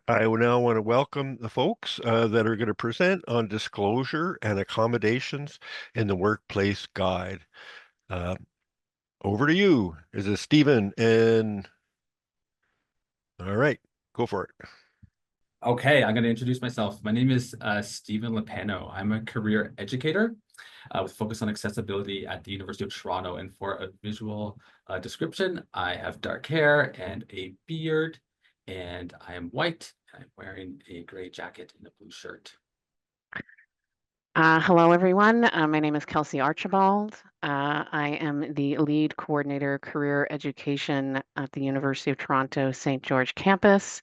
I now want to welcome the folks that are going to present on disclosure and accommodations in the workplace guide. Uh, Over to you. Is it Stephen? And all right, go for it. Okay, I'm going to introduce myself. My name is Stephen Lapano. I'm a career educator with focus on accessibility at the University of Toronto. And for a visual description, I have dark hair and a beard, and I am white. I'm wearing a gray jacket and a blue shirt. Hello, everyone. My name is Kelsey Archibald. I am the lead coordinator career education at the University of Toronto St. George campus.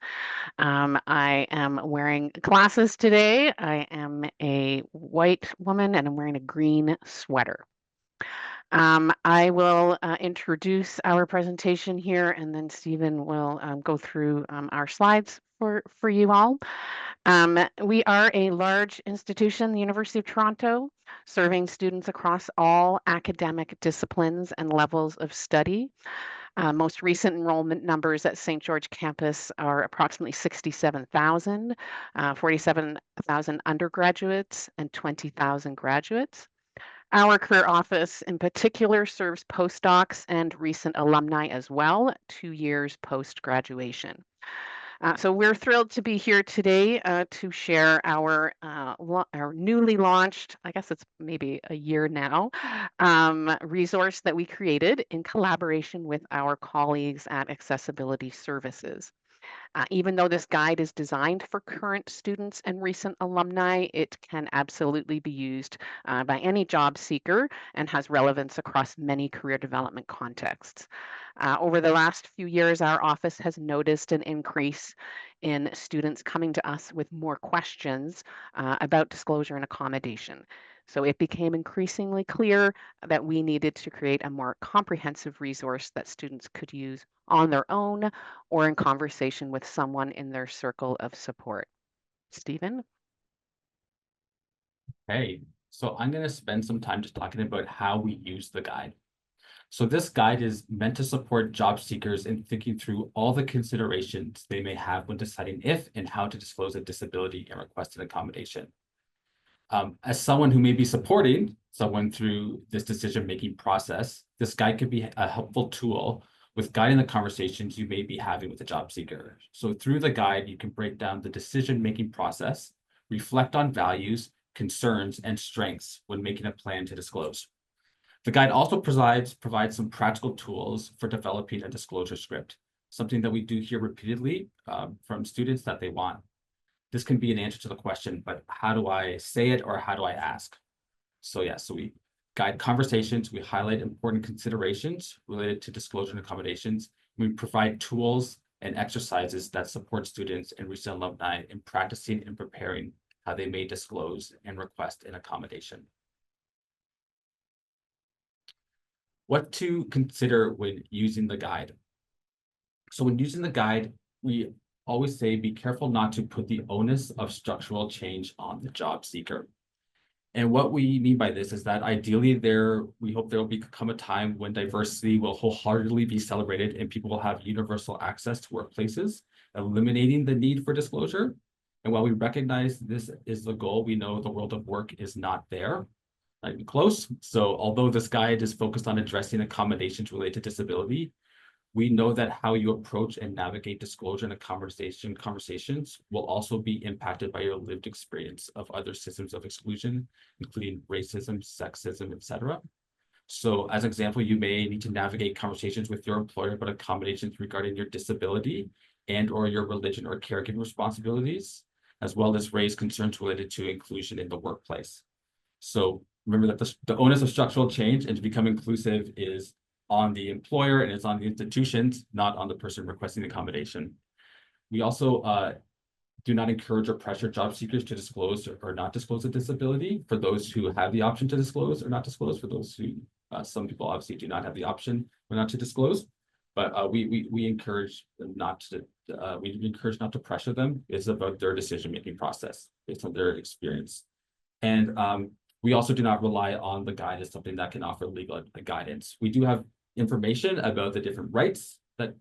I am wearing glasses today. I am a white woman and I'm wearing a green sweater. I will introduce our presentation here and then Stephen will go through our slides for you all. We are a large institution, the University of Toronto, serving students across all academic disciplines and levels of study. Most recent enrollment numbers at St. George campus are approximately 67,000, 47,000 undergraduates, and 20,000 graduates. Our career office in particular serves postdocs and recent alumni as well, 2 years post-graduation. So we're thrilled to be here today to share our newly launched, I guess it's maybe a year now, resource that we created in collaboration with our colleagues at Accessibility Services. Even though this guide is designed for current students and recent alumni, it can absolutely be used by any job seeker and has relevance across many career development contexts. Over the last few years, our office has noticed an increase in students coming to us with more questions about disclosure and accommodation. So it became increasingly clear that we needed to create a more comprehensive resource that students could use on their own or in conversation with someone in their circle of support. Stephen? Hey, so I'm going to spend some time just talking about how we use the guide. So this guide is meant to support job seekers in thinking through all the considerations they may have when deciding if and how to disclose a disability and request an accommodation. As someone who may be supporting someone through this decision-making process, this guide could be a helpful tool with guiding the conversations you may be having with a job seeker. So through the guide, you can break down the decision-making process, reflect on values, concerns, and strengths when making a plan to disclose. The guide also provides some practical tools for developing a disclosure script, something that we do hear repeatedly from students that they want. This can be an answer to the question, but how do I say it or how do I ask? So we guide conversations, we highlight important considerations related to disclosure and accommodations. We provide tools and exercises that support students and recent alumni in practicing and preparing how they may disclose and request an accommodation. What to consider when using the guide. So when using the guide, we always say be careful not to put the onus of structural change on the job seeker. And what we mean by this is that ideally we hope there will become a time when diversity will wholeheartedly be celebrated and people will have universal access to workplaces, eliminating the need for disclosure. And while we recognize this is the goal, we know the world of work is not there, not even close. So although this guide is focused on addressing accommodations related to disability, we know that how you approach and navigate disclosure and conversations will also be impacted by your lived experience of other systems of exclusion, including racism, sexism, etc. So as an example, you may need to navigate conversations with your employer about accommodations regarding your disability and or your religion or caregiving responsibilities, as well as raise concerns related to inclusion in the workplace. So remember that the onus of structural change and to become inclusive is on the employer and it's on the institutions, not on the person requesting the accommodation. We also do not encourage or pressure job seekers to disclose or not disclose a disability for those who have the option to disclose or not disclose, for those who, some people obviously do not have the option or not to disclose, but we encourage not to pressure them. It's about their decision-making process based on their experience. And we also do not rely on the guide as something that can offer legal guidance. We do have information about the different rights that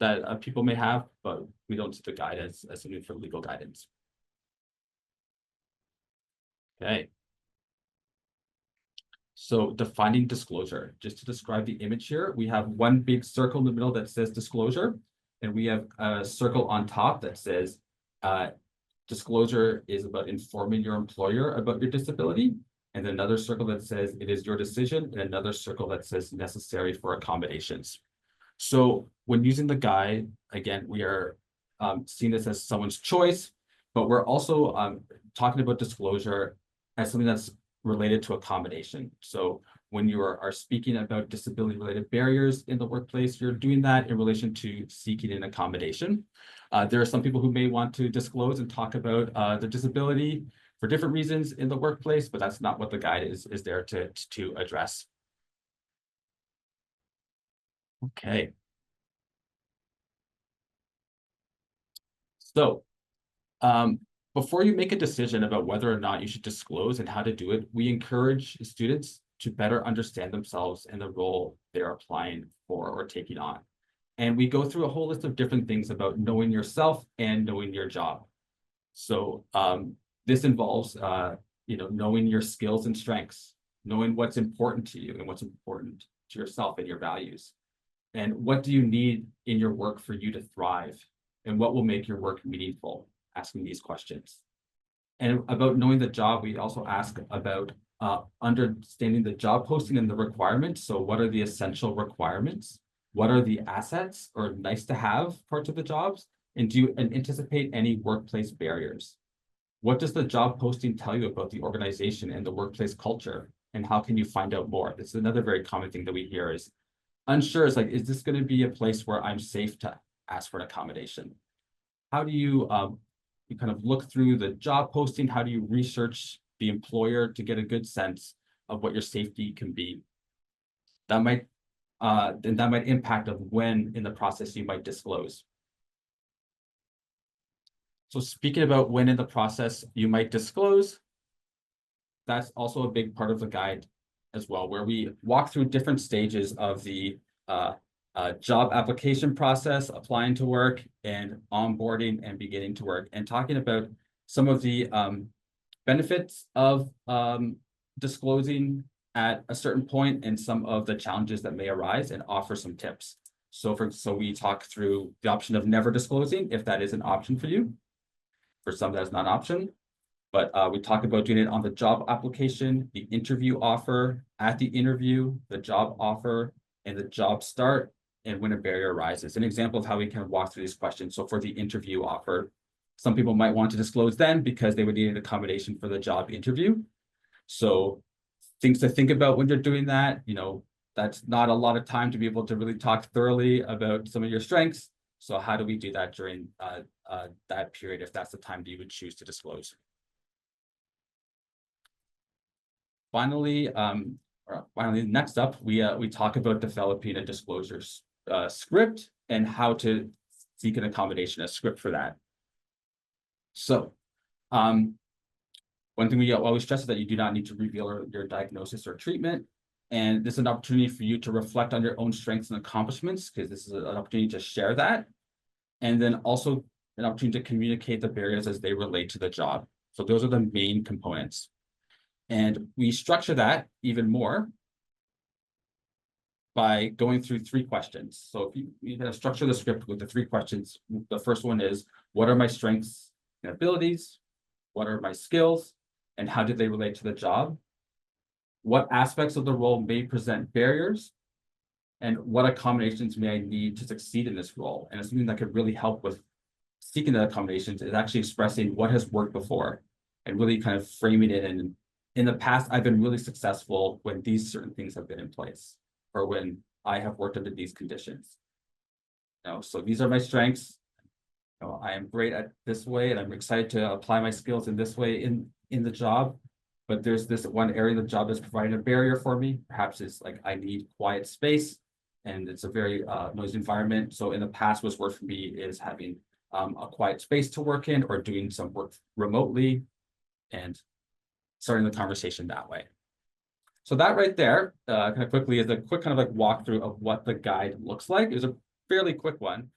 that people may have, but we don't see the guide as something for legal guidance. Okay. So defining disclosure, just to describe the image here, we have one big circle in the middle that says disclosure, and we have a circle on top that says disclosure is about informing your employer about your disability, and another circle that says it is your decision, and another circle that says necessary for accommodations. So when using the guide, again, we are seeing this as someone's choice, but we're also talking about disclosure as something that's related to accommodation. So when you are speaking about disability-related barriers in the workplace, you're doing that in relation to seeking an accommodation. There are some people who may want to disclose and talk about their disability for different reasons in the workplace, but that's not what the guide is there to address. Okay. So before you make a decision about whether or not you should disclose and how to do it, we encourage students to better understand themselves and the role they're applying for or taking on. And we go through a whole list of different things about knowing yourself and knowing your job. So this involves knowing your skills and strengths, knowing what's important to you and what's important to yourself and your values. And what do you need in your work for you to thrive? And what will make your work meaningful? Asking these questions. And about knowing the job, we also ask about understanding the job posting and the requirements. So what are the essential requirements? What are the assets or nice to have parts of the jobs? And do you anticipate any workplace barriers? What does the job posting tell you about the organization and the workplace culture? And how can you find out more? This is another very common thing that we hear is unsure. Is like, is this going to be a place where I'm safe to ask for an accommodation? How do you kind of look through the job posting? How do you research the employer to get a good sense of what your safety can be? That might impact of when in the process you might disclose. So speaking about when in the process you might disclose, that's also a big part of the guide as well, where we walk through different stages of the job application process, applying to work, and onboarding and beginning to work, and talking about some of the benefits of disclosing at a certain point and some of the challenges that may arise, and offer some tips. So we talk through the option of never disclosing, if that is an option for you. For some, that's not an option. But we talk about doing it on the job application, the interview offer, at the interview, the job offer, and the job start, and when a barrier arises. An example of how we can walk through these questions. So for the interview offer, some people might want to disclose then because they would need an accommodation for the job interview. So things to think about when you're doing that, that's not a lot of time to be able to really talk thoroughly about some of your strengths. So how do we do that during that period, if that's the time that you would choose to disclose? Finally, next up, we talk about developing a disclosure script and how to seek an accommodation, a script for that. So one thing we always stress is that you do not need to reveal your diagnosis or treatment. And this is an opportunity for you to reflect on your own strengths and accomplishments, because this is an opportunity to share that. And then also an opportunity to communicate the barriers as they relate to the job. So those are the main components. And we structure that even more by going through 3 questions. So if you kind of structure the script with the 3 questions, the first one is, what are my strengths and abilities? What are my skills? And how do they relate to the job? What aspects of the role may present barriers? And what accommodations may I need to succeed in this role? And it's something that could really help with seeking the accommodations is actually expressing what has worked before and really kind of framing it. And in the past, I've been really successful when these certain things have been in place, or when I have worked under these conditions. So these are my strengths. I am great at this way, and I'm excited to apply my skills in this way in the job. But there's this one area of the job that's providing a barrier for me. Perhaps it's like I need quiet space, and it's a very noisy environment. So in the past, what's worked for me is having a quiet space to work in, or doing some work remotely, and starting the conversation that way. So that right there, kind of quickly, is a quick kind of like walkthrough of what the guide looks like. It was a fairly quick one,